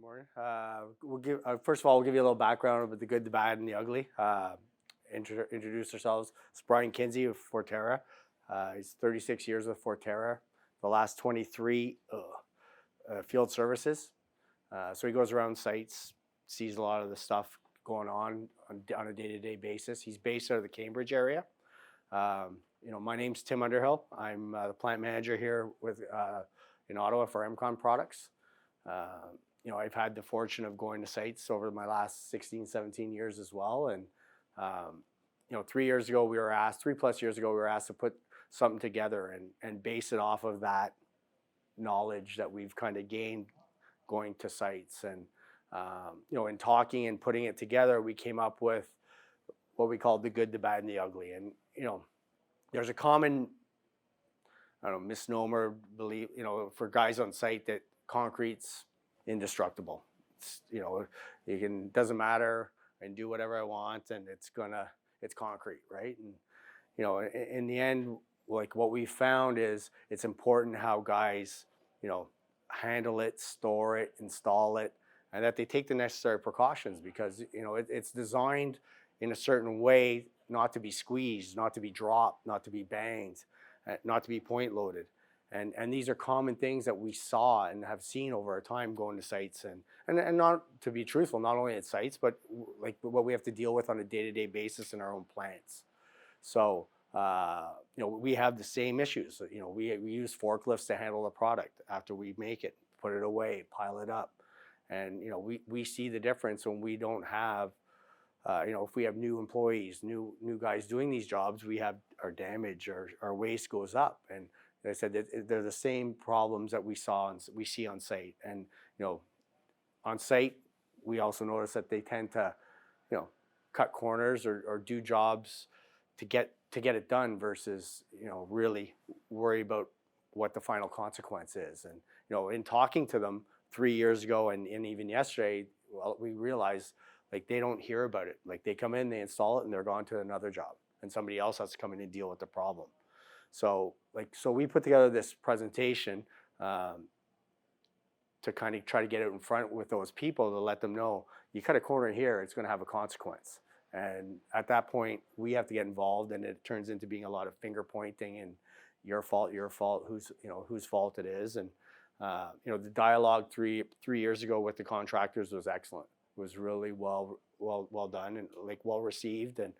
morning. First of all, we'll give you a little background about the good, the bad, and the ugly. Introduce ourselves. It's Brian Kinsey of Forterra. He's 36 years with Forterra. The last 23 field services. So he goes around sites, sees a lot of the stuff going on a day-to-day basis. He's based out of the Cambridge area. My name's Tim Underhill. I'm the plant manager here in Ottawa for MCon Products. I've had the fortune of going to sites over my last 16, 17 years as well. And, 3 years ago, 3+ years ago, we were asked to put something together and base it off of that knowledge that we've kind of gained going to sites. And, in talking and putting it together, we came up with what we called the good, the bad, and the ugly. And, there's a common, misnomer belief, for guys on site that concrete's indestructible. Doesn't matter, and do whatever I want, and it's concrete, right? And in the end, like what we found is it's important how guys, handle it, store it, install it, and that they take the necessary precautions because it's designed in a certain way not to be squeezed, not to be dropped, not to be banged, not to be point loaded. And these are common things that we saw and have seen over our time going to sites and not to be truthful, not only at sites, but like what we have to deal with on a day-to-day basis in our own plants. So, we have the same issues. We use forklifts to handle the product after we make it, put it away, pile it up. And, we see the difference when we don't have, if we have new employees, new guys doing these jobs, we have our damage, our waste goes up. And I said they're the same problems that we see on site. And on site, we also notice that they tend to, cut corners or do jobs to get it done versus really worry about what the final consequence is. And in talking to them 3 years ago and even yesterday, well, we realized like they don't hear about it. Like they come in, they install it, and they're gone to another job, and somebody else has to come in and deal with the problem. So we put together this presentation to kind of try to get it in front with those people to let them know you cut a corner here, it's going to have a consequence. And at that point, we have to get involved, and it turns into being a lot of finger pointing and your fault, whose fault it is. And the dialogue three years ago with the contractors was excellent. It was really well done and like well received. And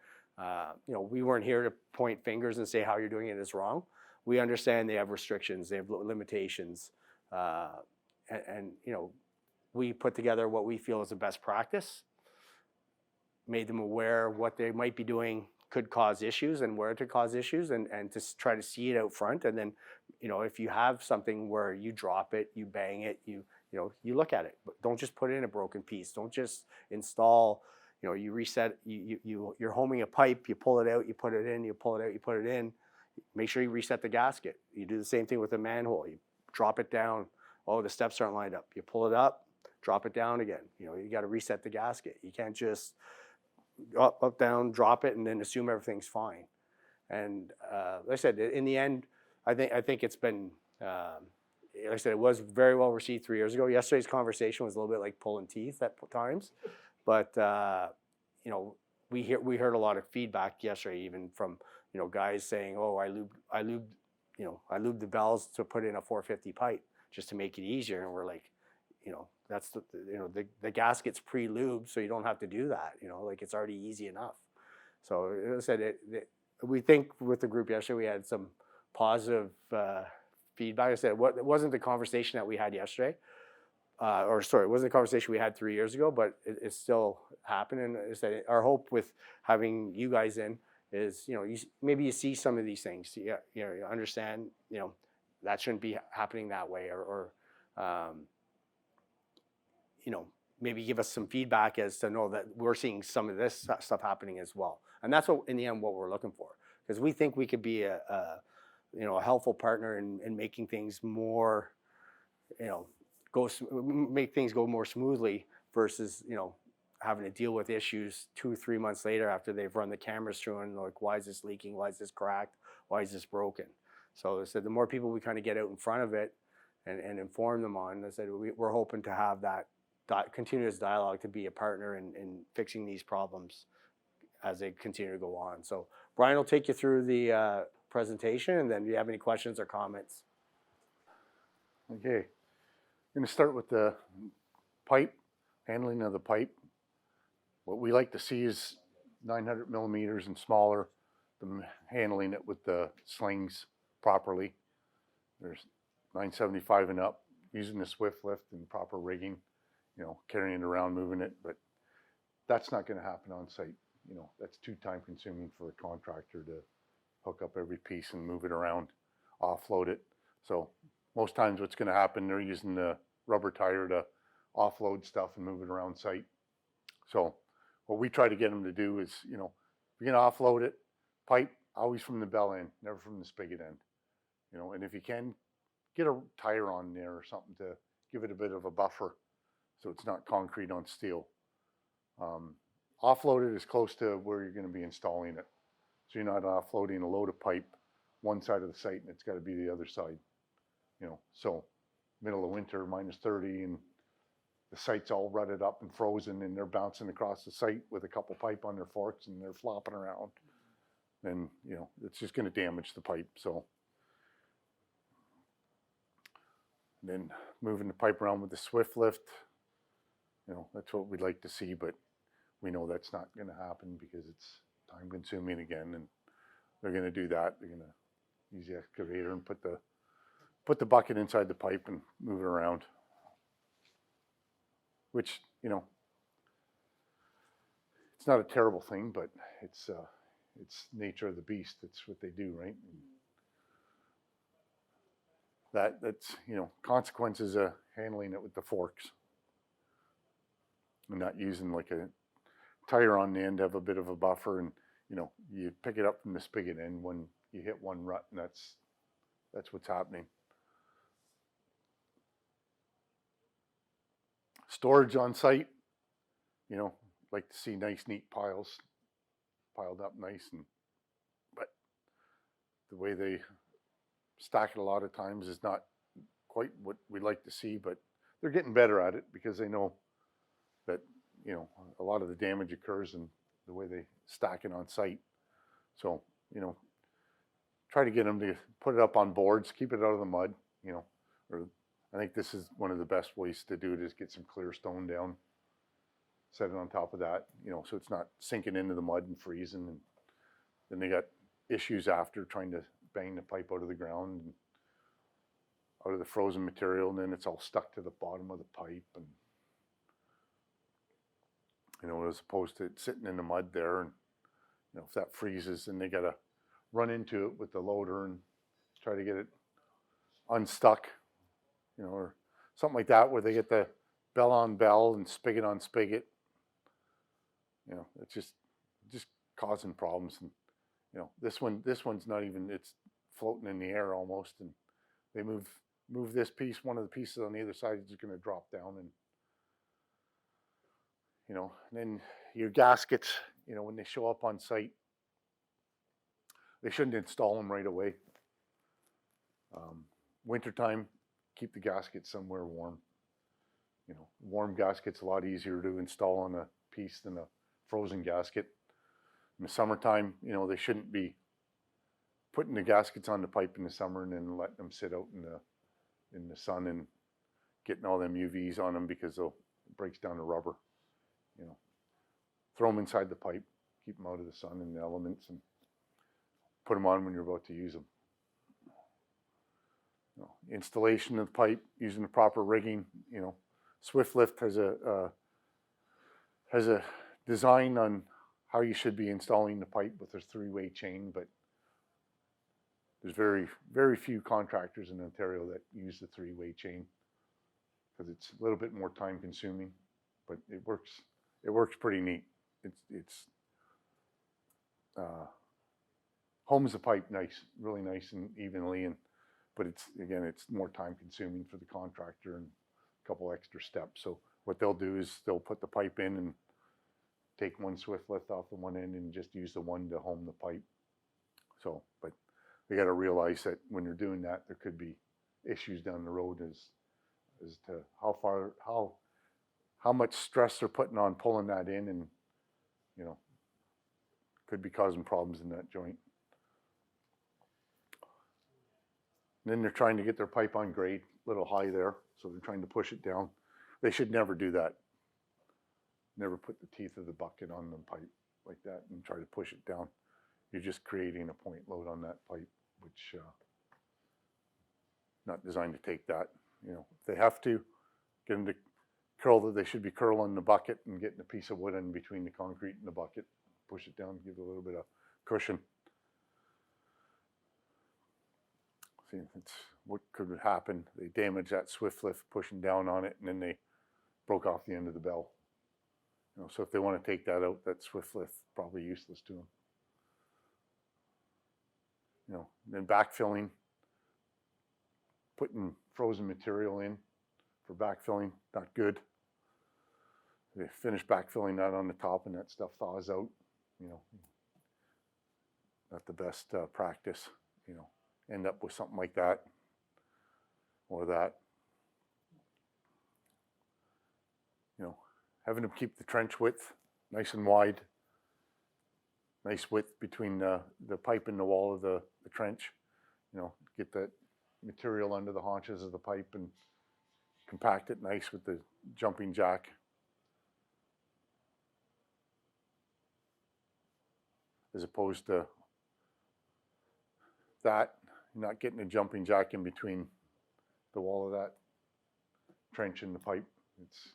we weren't here to point fingers and say how you're doing it is wrong. We understand they have restrictions, they have limitations, and we put together what we feel is the best practice, made them aware what they might be doing could cause issues and where to cause issues, and to try to see it out front. And then, if you have something where you drop it, you bang it, you look at it, but don't just put in a broken piece. Don't just install. You reset. You're homing a pipe. You pull it out. You put it in. You pull it out. You put it in. Make sure you reset the gasket. You do the same thing with a manhole. You drop it down. Oh, the steps aren't lined up. You pull it up, drop it down again. You got to reset the gasket. You can't just up, down, drop it, and then assume everything's fine. And like I said, in the end, I think it's been. Like I said, it was very well received 3 years ago. Yesterday's conversation was a little bit like pulling teeth at times, but we heard a lot of feedback yesterday, even from guys saying, "Oh, I lubed the bells to put in a 450 pipe just to make it easier," and we're like, that's the gasket's pre-lubed, so you don't have to do that. Like it's already easy enough. So as I said, we think with the group yesterday we had some positive feedback. I said it wasn't the conversation that we had yesterday, it wasn't the conversation we had 3 years ago, but it's still happening. I said our hope with having you guys in is, maybe you see some of these things, you understand, that shouldn't be happening that way, or maybe give us some feedback as to know that we're seeing some of this stuff happening as well. And that's what, in the end, what we're looking for, because we think we could be a helpful partner in making things more, make things go more smoothly versus, having to deal with issues 2-3 months later after they've run the cameras through and like, why is this leaking? Why is this cracked? Why is this broken? So I said, the more people we kind of get out in front of it and inform them on, I said, we're hoping to have that continuous dialogue to be a partner in fixing these problems as they continue to go on. So Brian will take you through the presentation, and then if you have any questions or comments. Okay, I'm going to start with the pipe, handling of the pipe. What we like to see is 900 millimeters and smaller, handling it with the slings properly. There's 975 and up, using the swift lift and proper rigging, you know, carrying it around, moving it, but that's not going to happen on site. You know, that's too time consuming for a contractor to hook up every piece and move it around, offload it. So most times what's going to happen, they're using the rubber tire to offload stuff and move it around site. So what we try to get them to do is, you know, if you're going to offload it, pipe always from the bell end, never from the spigot end. You know, and if you can, get a tire on there or something to give it a bit of a buffer so it's not concrete on steel. Offload it as close to where you're going to be installing it. So you're not offloading a load of pipe one side of the site and it's got to be the other side. You know, so middle of winter, -30, and the site's all rutted up and frozen and they're bouncing across the site with a couple pipe on their forks and they're flopping around. And, you know, it's just going to damage the pipe. So then moving the pipe around with the swift lift, you know, that's what we'd like to see, but we know that's not going to happen because it's time consuming again, and they're going to do that. They're going to use the excavator and put the bucket inside the pipe and move it around, which, you know, it's not a terrible thing, but it's nature of the beast. It's what they do, right? That's, you know, consequences of handling it with the forks and not using like a tire on the end to have a bit of a buffer, and, you know, you pick it up from the spigot end when you hit one rut, and that's what's happening. Storage on site, you know, like to see nice neat piles piled up nice, and but the way they stack it a lot of times is not quite what we'd like to see, but they're getting better at it because they know that, you know, a lot of the damage occurs in the way they stack it on site. So, you know, try to get them to put it up on boards, keep it out of the mud, you know, or I think this is one of the best ways to do it is get some clear stone down, set it on top of that, you know, so it's not sinking into the mud and freezing, and then they got issues after trying to bang the pipe out of the ground and out of the frozen material, and then it's all stuck to the bottom of the pipe, and, you know, as opposed to it sitting in the mud there, and, you know, if that freezes, then they got to run into it with the loader and try to get it unstuck, you know, or something like that, where they get the bell on bell and spigot on spigot. You know, it's just causing problems. And, you know, this one's not even, it's floating in the air almost, and they move this piece, one of the pieces on the other side is just going to drop down, and, you know, and then your gaskets, you know, when they show up on site, they shouldn't install them right away. Wintertime, keep the gasket somewhere warm. You know, warm gasket's a lot easier to install on a piece than a frozen gasket. In the summertime, you know, they shouldn't be putting the gaskets on the pipe in the summer and then letting them sit out in the sun and getting all them UVs on them, because it breaks down the rubber. You know, throw them inside the pipe, keep them out of the sun and the elements, and put them on when you're about to use them. You know, installation of the pipe using the proper rigging. You know, Swift Lift has a design on how you should be installing the pipe with a 3-way chain, but there's very few contractors in Ontario that use the 3-way chain because it's a little bit more time consuming, but it works pretty neat. It's homes the pipe nice, really nice and evenly, but it's more time consuming for the contractor and a couple extra steps. So what they'll do is they'll put the pipe in and take one Swift Lift off the one end and just use the one to home the pipe. So, but they got to realize that when you're doing that, there could be issues down the road as to how how much stress they're putting on pulling that in, and you know, could be causing problems in that joint. And then they're trying to get their pipe on grade, a little high there, so they're trying to push it down. They should never do that. Never put the teeth of the bucket on the pipe like that and try to push it down. You're just creating a point load on that pipe, which not designed to take that. You know, if they have to get them to curl, that they should be curling the bucket and getting a piece of wood in between the concrete and the bucket, push it down, give it a little bit of cushion. See, it's what could happen. They damaged that swift lift pushing down on it, and then they broke off the end of the bell. You know, so if they want to take that out, that swift lift probably useless to them. You know, then backfilling, putting frozen material in for backfilling, not good. They finish backfilling that on the top, and that stuff thaws out. You know, not the best practice. You know, end up with something like that or that. You know, having them keep the trench width nice and wide, nice width between the pipe and the wall of the trench. You know, get that material under the haunches of the pipe and compact it nice with the jumping jack. As opposed to that, you're not getting a jumping jack in between the wall of that trench and the pipe. It's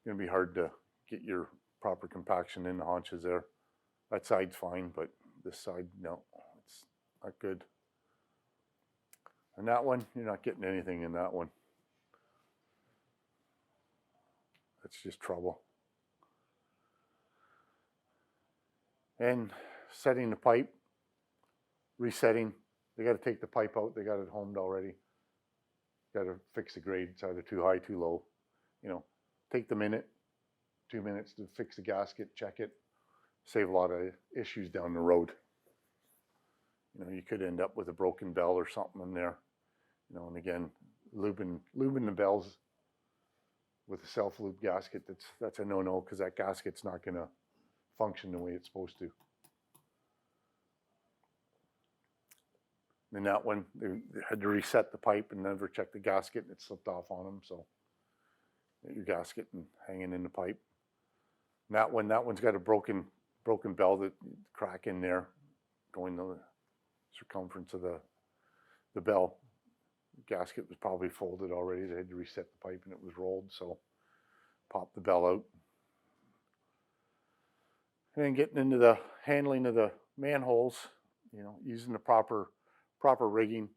going to be hard to get your proper compaction in the haunches there. That side's fine, but this side, no, it's not good. And that one, you're not getting anything in that one. That's just trouble. And setting the pipe, resetting. They got to take the pipe out. They got it homed already. Got to fix the grade. It's either too high, too low. You know, take the minute, 2 minutes to fix the gasket, check it. Save a lot of issues down the road. You know, you could end up with a broken bell or something in there. You know, and again, lubing the bells with a self-loop gasket, that's a no-no, because that gasket's not going to function the way it's supposed to. And that one, they had to reset the pipe and never check the gasket, and it slipped off on them. So your gasket and hanging in the pipe. And that one's got a broken bell, that crack in there, going the circumference of the bell. The gasket was probably folded already. They had to reset the pipe, and it was rolled, so pop the bell out. And then getting into the handling of the manholes, you know, using the proper rigging,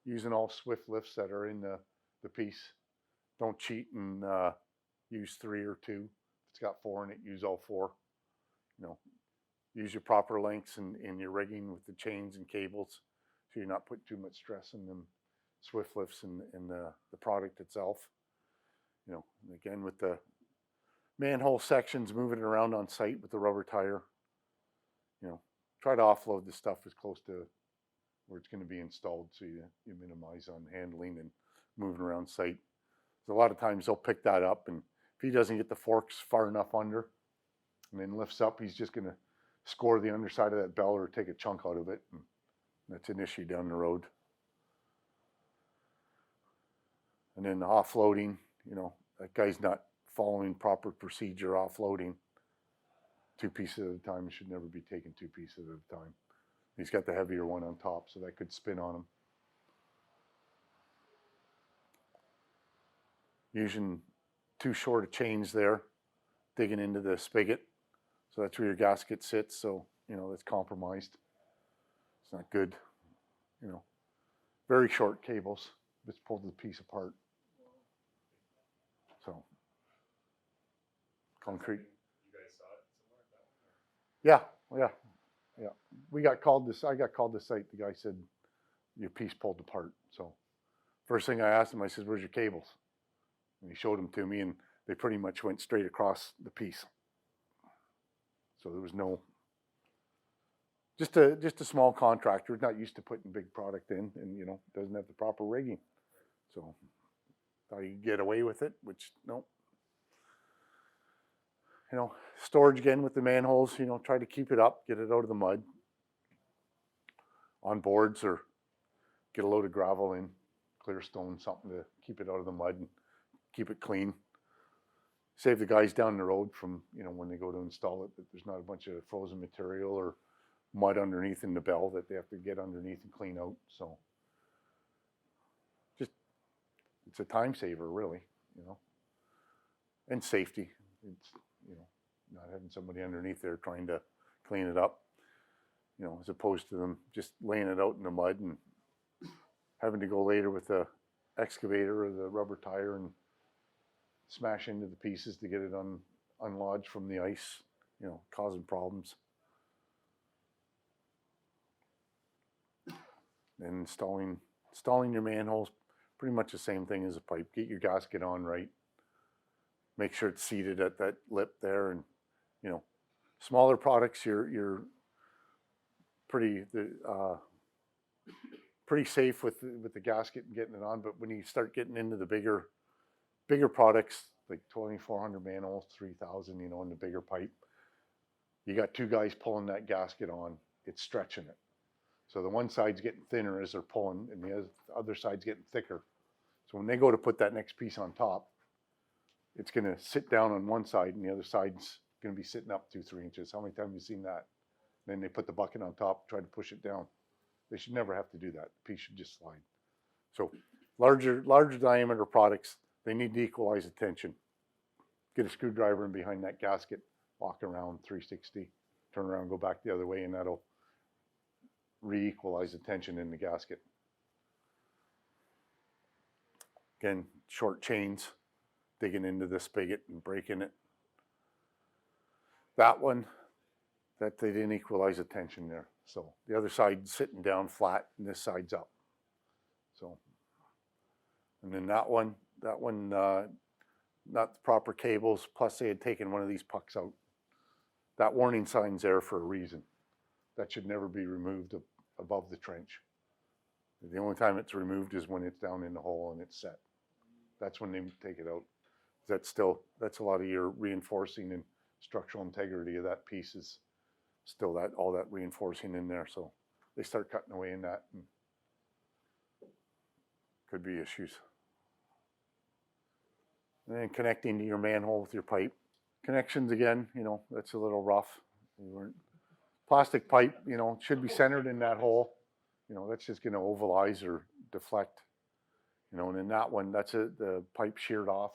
using all swift lifts that are in the piece. Don't cheat and use 3 or 2. If it's got 4 in it, use all 4. You know, use your proper lengths in your rigging with the chains and cables, so you're not putting too much stress in them swift lifts and the product itself. You know, and again, with the manhole sections, moving it around on site with the rubber tire. You know, try to offload the stuff as close to where it's going to be installed, so you minimize on handling and moving around site. So a lot of times they'll pick that up, and if he doesn't get the forks far enough under and then lifts up, he's just going to score the underside of that bell or take a chunk out of it, and that's an issue down the road. And then the offloading, you know, that guy's not following proper procedure offloading. 2 pieces at a time. Should never be taking 2 pieces at a time. He's got the heavier one on top, so that could spin on him. Using too short of chains there, digging into the spigot. So that's where your gasket sits, so, you know, that's compromised. It's not good. You know, very short cables. It's pulled the piece apart. So, concrete. You guys saw it somewhere? Yeah. I got called to site. The guy said, your piece pulled apart. So, first thing I asked him, I said, where's your cables? And he showed them to me, and they pretty much went straight across the piece. So there was no, just a small contractor, not used to putting big product in, and, you know, doesn't have the proper rigging. So thought he'd get away with it, which no, You know, storage again with the manholes, you know, try to keep it up, get it out of the mud on boards, or get a load of gravel in, clear stone, something to keep it out of the mud and keep it clean. Save the guys down the road from, you know, when they go to install it, that there's not a bunch of frozen material or mud underneath in the bell that they have to get underneath and clean out. So just, it's a time saver really, you know, and safety. It's, you know, not having somebody underneath there trying to clean it up, you know, as opposed to them just laying it out in the mud and having to go later with the excavator or the rubber tire and smash into the pieces to get it unlodged from the ice, you know, causing problems. And installing your manholes, pretty much the same thing as a pipe. Get your gasket on right. Make sure it's seated at that lip there, and you know, smaller products you're pretty pretty safe with the gasket and getting it on. But when you start getting into the bigger products like 2,400 manholes, 3,000, you know, in the bigger pipe, you got two guys pulling that gasket on. It's stretching it. So the one side's getting thinner as they're pulling, and the other side's getting thicker. So when they go to put that next piece on top, it's going to sit down on one side, and the other side's going to be sitting up 2-3 inches. How many times have you seen that? Then they put the bucket on top, try to push it down. They should never have to do that. The piece should just slide. So larger diameter products, they need to equalize the tension. Get a screwdriver in behind that gasket, walk around 360, turn around, go back the other way, and that'll re-equalize the tension in the gasket. Again, short chains, digging into the spigot and breaking it. That one, that they didn't equalize the tension there. So the other side's sitting down flat and this side's up. So, and then that one, not the proper cables, plus they had taken one of these pucks out. That warning sign's there for a reason. That should never be removed above the trench. The only time it's removed is when it's down in the hole and it's set. That's when they take it out. That's a lot of your reinforcing and structural integrity of that piece is still all that reinforcing in there. So they start cutting away in that, and could be issues. And then connecting to your manhole with your pipe. Connections again, you know, that's a little rough. Plastic pipe, you know, should be centered in that hole. You know, that's just going to ovalize or deflect. You know, and in that one, the pipe sheared off.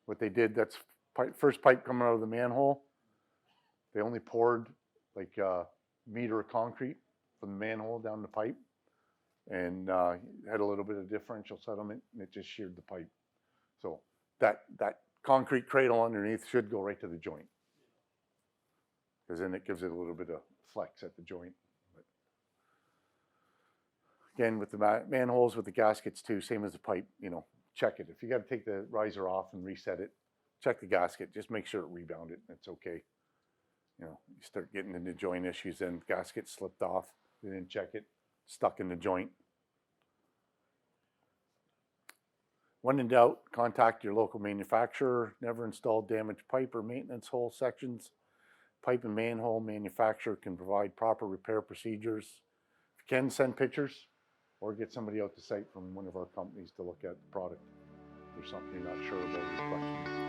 What they did, that's first pipe coming out of the manhole. They only poured like a meter of concrete from the manhole down the pipe, and had a little bit of differential settlement, and it just sheared the pipe. So that concrete cradle underneath should go right to the joint, because then it gives it a little bit of flex at the joint. But again, with the manholes, with the gaskets too, same as the pipe, you know, check it. If you got to take the riser off and reset it, check the gasket. Just make sure it rebounded. It's okay. You know, you start getting into joint issues, then gasket slipped off. You didn't check it, stuck in the joint. When in doubt, contact your local manufacturer. Never install damaged pipe or maintenance hole sections. Pipe and manhole manufacturer can provide proper repair procedures. If you can, send pictures or get somebody out to site from one of our companies to look at the product. If there's something you're not sure about, your question.